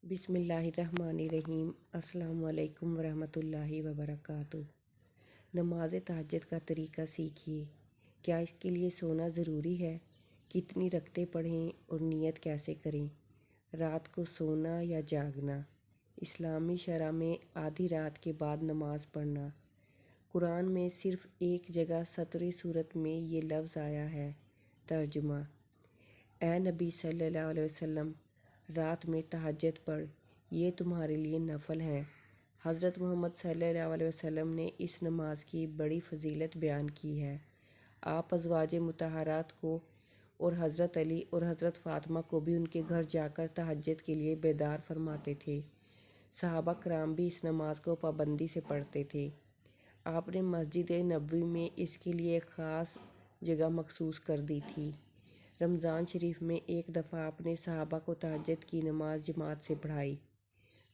بسم اللہ الرحمن الرحیم۔ السلام علیکم ورحمۃ اللہ وبرکاتہ۔ نماز تہجد کا طریقہ سیکھیے۔ کیا اس کے لیے سونا ضروری ہے؟ کتنی رکعتیں پڑھیں اور نیت کیسے کریں؟ رات کو سونا یا جاگنا؟ اسلامی شرع میں آدھی رات کے بعد نماز پڑھنا۔ قرآن میں صرف ایک جگہ 17ویں سورت میں یہ لفظ آیا ہے۔ ترجمہ: اے نبی صلی اللہ علیہ وسلم، رات میں تہجد پڑھ، یہ تمہارے لیے نفل ہے۔ حضرت محمد صلی اللہ علیہ وسلم نے اس نماز کی بڑی فضیلت بیان کی ہے۔ آپ ازواج مطہرات کو اور حضرت علی اور حضرت فاطمہ کو بھی ان کے گھر جا کر تہجد کے لیے بیدار فرماتے تھے۔ صحابہ کرام بھی اس نماز کو پابندی سے پڑھتے تھے۔ آپ نے مسجد نبوی میں اس کے لیے ایک خاص جگہ مخصوص کر دی تھی۔ رمضان شریف میں ایک دفعہ آپ نے صحابہ کو تہجد کی نماز جماعت سے پڑھائی۔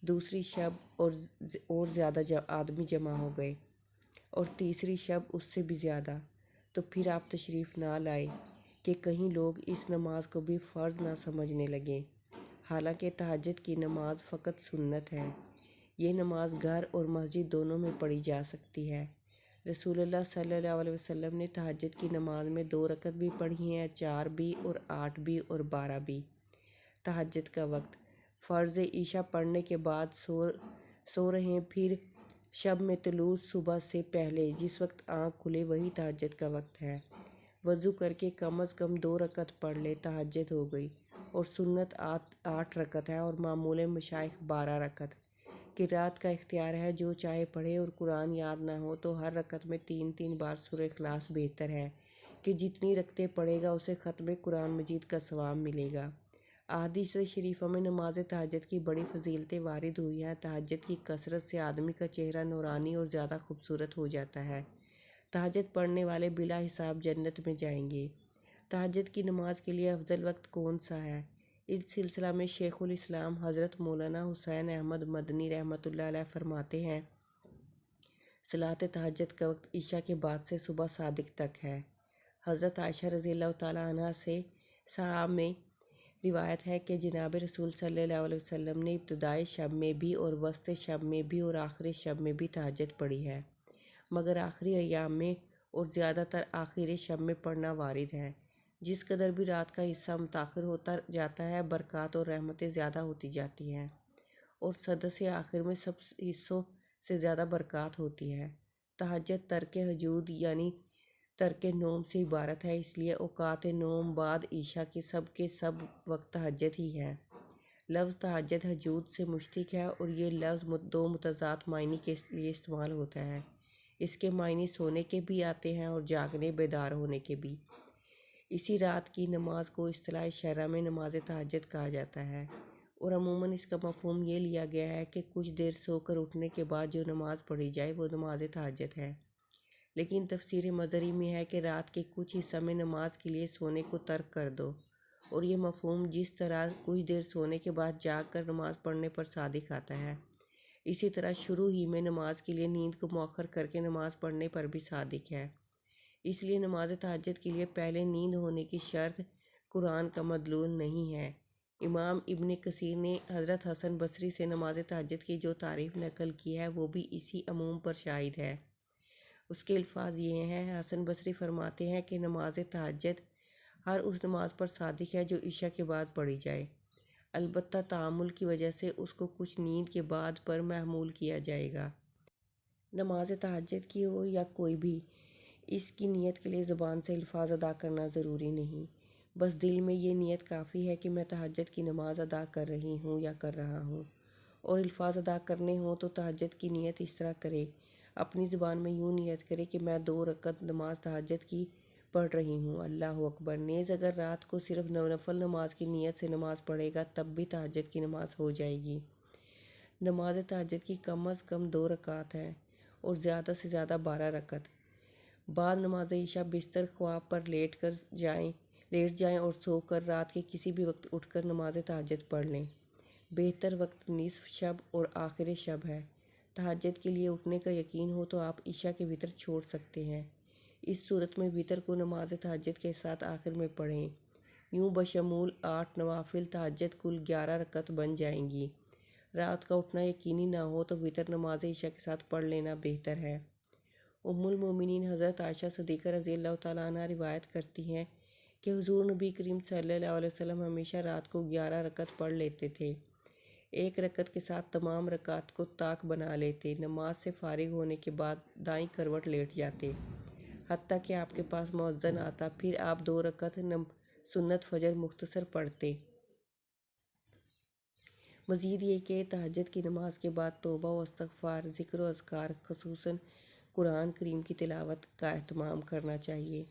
دوسری شب اور زیادہ آدمی جمع ہو گئے، اور تیسری شب اس سے بھی زیادہ۔ تو پھر آپ تشریف نہ لائے کہ کہیں لوگ اس نماز کو بھی فرض نہ سمجھنے لگیں، حالانکہ تہجد کی نماز فقط سنت ہے۔ یہ نماز گھر اور مسجد دونوں میں پڑھی جا سکتی ہے۔ رسول اللہ صلی اللہ علیہ وسلم نے تہجد کی نماز میں 2 رکعت بھی پڑھی ہیں، 4 بھی اور 8 بھی اور 12 بھی۔ تہجد کا وقت: فرض عشاء پڑھنے کے بعد سو رہیں، پھر شب میں طلوع صبح سے پہلے جس وقت آنکھ کھلے وہی تہجد کا وقت ہے۔ وضو کر کے کم از کم 2 رکعت پڑھ لے، تہجد ہو گئی۔ اور سنت 8 رکعت ہے اور معمول مشائخ 12 رکعت۔ قرات کا اختیار ہے، جو چاہے پڑھے، اور قرآن یاد نہ ہو تو ہر رکعت میں 3 بار سورہ اخلاص بہتر ہے کہ جتنی رکعتیں پڑھے گا اسے ختم قرآن مجید کا ثواب ملے گا۔ احادیث شریفہ میں نماز تہجد کی بڑی فضیلتیں وارد ہوئی ہیں۔ تہجد کی کثرت سے آدمی کا چہرہ نورانی اور زیادہ خوبصورت ہو جاتا ہے۔ تہجد پڑھنے والے بلا حساب جنت میں جائیں گے۔ تہجد کی نماز کے لیے افضل وقت کون سا ہے؟ اس سلسلہ میں شیخ الاسلام حضرت مولانا حسین احمد مدنی رحمۃ اللہ علیہ فرماتے ہیں: صلاۃ تہجد کا وقت عشاء کے بعد سے صبح صادق تک ہے۔ حضرت عائشہ رضی اللہ تعالیٰ عنہا سے صحاح میں روایت ہے کہ جناب رسول صلی اللہ علیہ وسلم نے ابتدائی شب میں بھی اور وسط شب میں بھی اور آخری شب میں بھی تہجد پڑھی ہے، مگر آخری ایام میں اور زیادہ تر آخری شب میں پڑھنا وارد ہے۔ جس قدر بھی رات کا حصہ متاخر ہوتا جاتا ہے، برکات اور رحمتیں زیادہ ہوتی جاتی ہیں، اور سدس آخر میں سب حصوں سے زیادہ برکات ہوتی ہے۔ تہجد ترک ہجود یعنی ترک نوم سے عبارت ہے، اس لیے اوقات نوم بعد عشاء کے سب وقت تہجد ہی ہے۔ لفظ تہجد ہجود سے مشتق ہے اور یہ لفظ 2 متضاد معنی کے لیے استعمال ہوتا ہے۔ اس کے معنی سونے کے بھی آتے ہیں اور جاگنے، بیدار ہونے کے بھی۔ اسی رات کی نماز کو اصطلاح شرع میں نماز تہجد کہا جاتا ہے، اور عموماً اس کا مفہوم یہ لیا گیا ہے کہ کچھ دیر سو کر اٹھنے کے بعد جو نماز پڑھی جائے وہ نماز تہجد ہے۔ لیکن تفسیر مظہری میں ہے کہ رات کے کچھ حصہ میں نماز کے لیے سونے کو ترک کر دو، اور یہ مفہوم جس طرح کچھ دیر سونے کے بعد جاگ کر نماز پڑھنے پر صادق آتا ہے، اسی طرح شروع ہی میں نماز کے لیے نیند کو مؤخر کر کے نماز پڑھنے پر بھی صادق ہے۔ اس لیے نماز تہجد کے لیے پہلے نیند ہونے کی شرط قرآن کا مدلول نہیں ہے۔ امام ابن کثیر نے حضرت حسن بصری سے نماز تہجد کی جو تعریف نقل کی ہے وہ بھی اسی عموم پر شاہد ہے۔ اس کے الفاظ یہ ہیں: حسن بصری فرماتے ہیں کہ نماز تہجد ہر اس نماز پر صادق ہے جو عشاء کے بعد پڑھی جائے، البتہ تعامل کی وجہ سے اس کو کچھ نیند کے بعد پر محمول کیا جائے گا۔ نماز تہجد کی ہو یا کوئی بھی، اس کی نیت کے لیے زبان سے الفاظ ادا کرنا ضروری نہیں، بس دل میں یہ نیت کافی ہے کہ میں تہجد کی نماز ادا کر رہی ہوں یا کر رہا ہوں۔ اور الفاظ ادا کرنے ہوں تو تہجد کی نیت اس طرح کرے، اپنی زبان میں یوں نیت کرے کہ میں 2 رکعت نماز تہجد کی پڑھ رہی ہوں، اللہ اکبر۔ نیز اگر رات کو صرف نفل نماز کی نیت سے نماز پڑھے گا تب بھی تہجد کی نماز ہو جائے گی۔ نماز تہجد کی کم از کم 2 رکعات ہیں اور زیادہ سے زیادہ 12 رکعت۔ بعد نماز عشاء بستر خواب پر لیٹ جائیں اور سو کر رات کے کسی بھی وقت اٹھ کر نماز تہجد پڑھ لیں۔ بہتر وقت نصف شب اور آخر شب ہے۔ تہجد کے لیے اٹھنے کا یقین ہو تو آپ عشاء کے وتر چھوڑ سکتے ہیں۔ اس صورت میں وتر کو نماز تہجد کے ساتھ آخر میں پڑھیں۔ یوں بشمول 8 نوافل تہجد کل 11 رکعت بن جائیں گی۔ رات کا اٹھنا یقینی نہ ہو تو وتر نماز عشاء کے ساتھ پڑھ لینا بہتر ہے۔ ام المومنین حضرت عائشہ صدیقہ رضی اللہ تعالیٰ عنہ روایت کرتی ہیں کہ حضور نبی کریم صلی اللہ علیہ وسلم ہمیشہ رات کو 11 رکعت پڑھ لیتے تھے۔ ایک رکعت کے ساتھ تمام رکعت کو طاق بنا لیتے، نماز سے فارغ ہونے کے بعد دائیں کروٹ لیٹ جاتے، حتیٰ کہ آپ کے پاس مؤذن آتا، پھر آپ 2 رکعت سنت فجر مختصر پڑھتے۔ مزید یہ کہ تہجد کی نماز کے بعد توبہ و استغفار، ذکر و اذکار، خصوصاً قرآن کریم کی تلاوت کا اہتمام کرنا چاہیے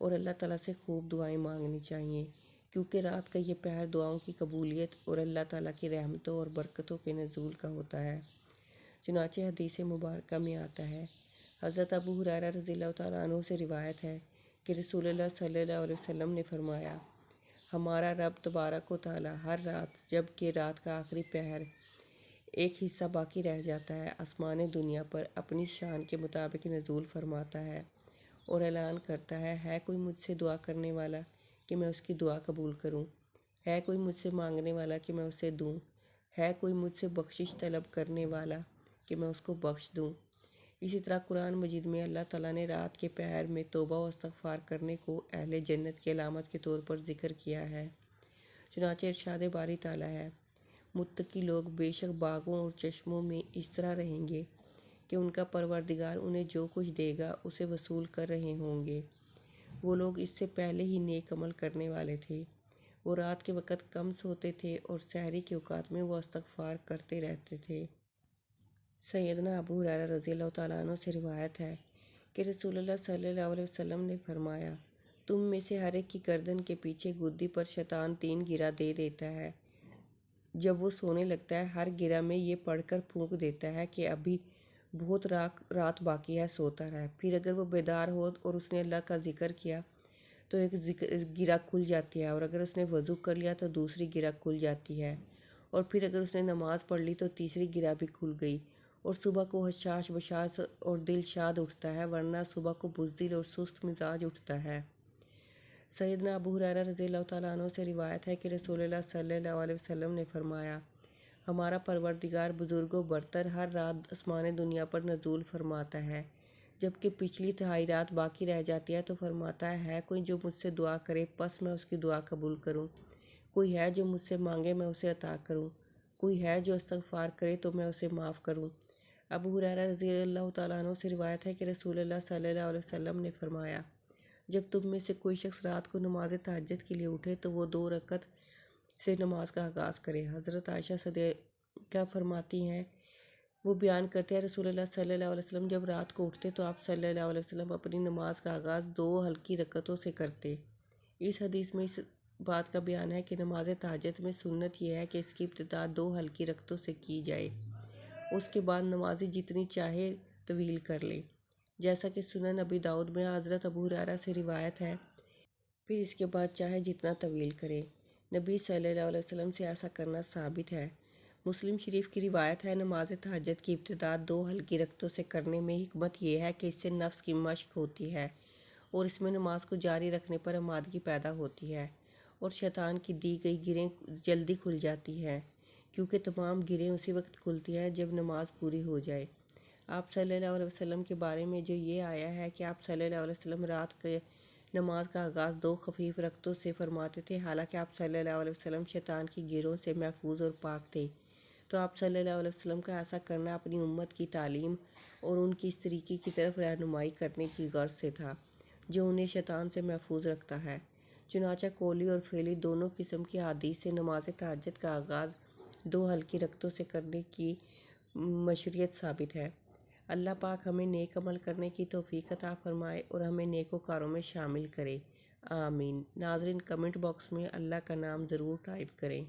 اور اللہ تعالیٰ سے خوب دعائیں مانگنی چاہیے، کیونکہ رات کا یہ پہر دعاؤں کی قبولیت اور اللہ تعالیٰ کی رحمتوں اور برکتوں کے نزول کا ہوتا ہے۔ چنانچہ حدیث مبارکہ میں آتا ہے، حضرت ابو ہریرہ رضی اللہ تعالیٰ عنہ سے روایت ہے کہ رسول اللہ صلی اللہ علیہ وسلم نے فرمایا، ہمارا رب تبارک و تعالیٰ ہر رات جب کہ رات کا آخری پہر ایک حصہ باقی رہ جاتا ہے، آسمان دنیا پر اپنی شان کے مطابق نزول فرماتا ہے اور اعلان کرتا ہے کوئی مجھ سے دعا کرنے والا کہ میں اس کی دعا قبول کروں، ہے کوئی مجھ سے مانگنے والا کہ میں اسے دوں، ہے کوئی مجھ سے بخشش طلب کرنے والا کہ میں اس کو بخش دوں۔ اسی طرح قرآن مجید میں اللہ تعالیٰ نے رات کے پہر میں توبہ و استغفار کرنے کو اہل جنت کی علامت کے طور پر ذکر کیا ہے۔ چنانچہ ارشاد باری تعالیٰ ہے، متقی لوگ بے شک باغوں اور چشموں میں اس طرح رہیں گے کہ ان کا پروردگار انہیں جو کچھ دے گا اسے وصول کر رہے ہوں گے۔ وہ لوگ اس سے پہلے ہی نیک عمل کرنے والے تھے، وہ رات کے وقت کم سوتے تھے اور سحری کے اوقات میں وہ استغفار کرتے رہتے تھے۔ سیدنا ابو ہریرہ رضی اللہ تعالیٰ عنہ سے روایت ہے کہ رسول اللہ صلی اللہ علیہ وسلم نے فرمایا، تم میں سے ہر ایک کی گردن کے پیچھے گدی پر شیطان 3 گرہ دے دیتا ہے، جب وہ سونے لگتا ہے ہر گرہ میں یہ پڑھ کر پھونک دیتا ہے کہ ابھی بہت رات باقی ہے، سوتا رہے۔ پھر اگر وہ بیدار ہو اور اس نے اللہ کا ذکر کیا تو ایک گرہ کھل جاتی ہے، اور اگر اس نے وضو کر لیا تو دوسری گرہ کھل جاتی ہے، اور پھر اگر اس نے نماز پڑھ لی تو تیسری گرہ بھی کھل گئی، اور صبح کو حشاش بشاش اور دل شاد اٹھتا ہے، ورنہ صبح کو بزدل اور سست مزاج اٹھتا ہے۔ سیدنا ابو ہریرہ رضی اللہ تعالیٰ عنہ سے روایت ہے کہ رسول اللہ صلی اللہ علیہ وسلم نے فرمایا، ہمارا پروردگار بزرگ و برتر ہر رات آسمان دنیا پر نزول فرماتا ہے، جبکہ پچھلی تہائی رات باقی رہ جاتی ہے تو فرماتا ہے کوئی جو مجھ سے دعا کرے پس میں اس کی دعا قبول کروں، کوئی ہے جو مجھ سے مانگے میں اسے عطا کروں، کوئی ہے جو استغفار کرے تو میں اسے معاف کروں۔ ابو ہریرہ رضی اللہ تعالیٰ عنہ سے روایت ہے کہ رسول اللہ صلی اللہ علیہ وسلم نے فرمایا، جب تم میں سے کوئی شخص رات کو نماز تہجد کے لیے اٹھے تو وہ 2 رکعت سے نماز کا آغاز کرے۔ حضرت عائشہ صدیقہ فرماتی ہیں، وہ بیان کرتے ہیں رسول اللہ صلی اللہ علیہ وسلم جب رات کو اٹھتے تو آپ صلی اللہ علیہ وسلم اپنی نماز کا آغاز 2 ہلکی رکعتوں سے کرتے۔ اس حدیث میں اس بات کا بیان ہے کہ نماز تہجد میں سنت یہ ہے کہ اس کی ابتدا 2 ہلکی رکعتوں سے کی جائے، اس کے بعد نمازی جتنی چاہے طویل کر لے، جیسا کہ سنن ابی داؤد میں حضرت ابو ہریرہ سے روایت ہے، پھر اس کے بعد چاہے جتنا طویل کرے۔ نبی صلی اللہ علیہ وسلم سے ایسا کرنا ثابت ہے۔ مسلم شریف کی روایت ہے، نماز تہجد کی ابتدا 2 ہلکی رکعتوں سے کرنے میں حکمت یہ ہے کہ اس سے نفس کی مشق ہوتی ہے اور اس میں نماز کو جاری رکھنے پر آمادگی پیدا ہوتی ہے، اور شیطان کی دی گئی گرہیں جلدی کھل جاتی ہیں، کیونکہ تمام گرہیں اسی وقت کھلتی ہیں جب نماز پوری ہو جائے۔ آپ صلی اللہ علیہ وسلم کے بارے میں جو یہ آیا ہے کہ آپ صلی اللہ علیہ وسلم رات کے نماز کا آغاز 2 خفیف رکعتوں سے فرماتے تھے، حالانکہ آپ صلی اللہ علیہ وسلم شیطان کی گرہوں سے محفوظ اور پاک تھے، تو آپ صلی اللہ علیہ وسلم کا ایسا کرنا اپنی امت کی تعلیم اور ان کی اس طریقے کی طرف رہنمائی کرنے کی غرض سے تھا جو انہیں شیطان سے محفوظ رکھتا ہے۔ چنانچہ قولی اور فعلی دونوں قسم کی احادیث سے نماز تہجد کا آغاز 2 ہلکی رکعتوں سے کرنے کی مشروعیت ثابت ہے۔ اللہ پاک ہمیں نیک عمل کرنے کی توفیق عطا فرمائے اور ہمیں نیکوکاروں میں شامل کرے، آمین۔ ناظرین، کمنٹ باکس میں اللہ کا نام ضرور ٹائپ کریں۔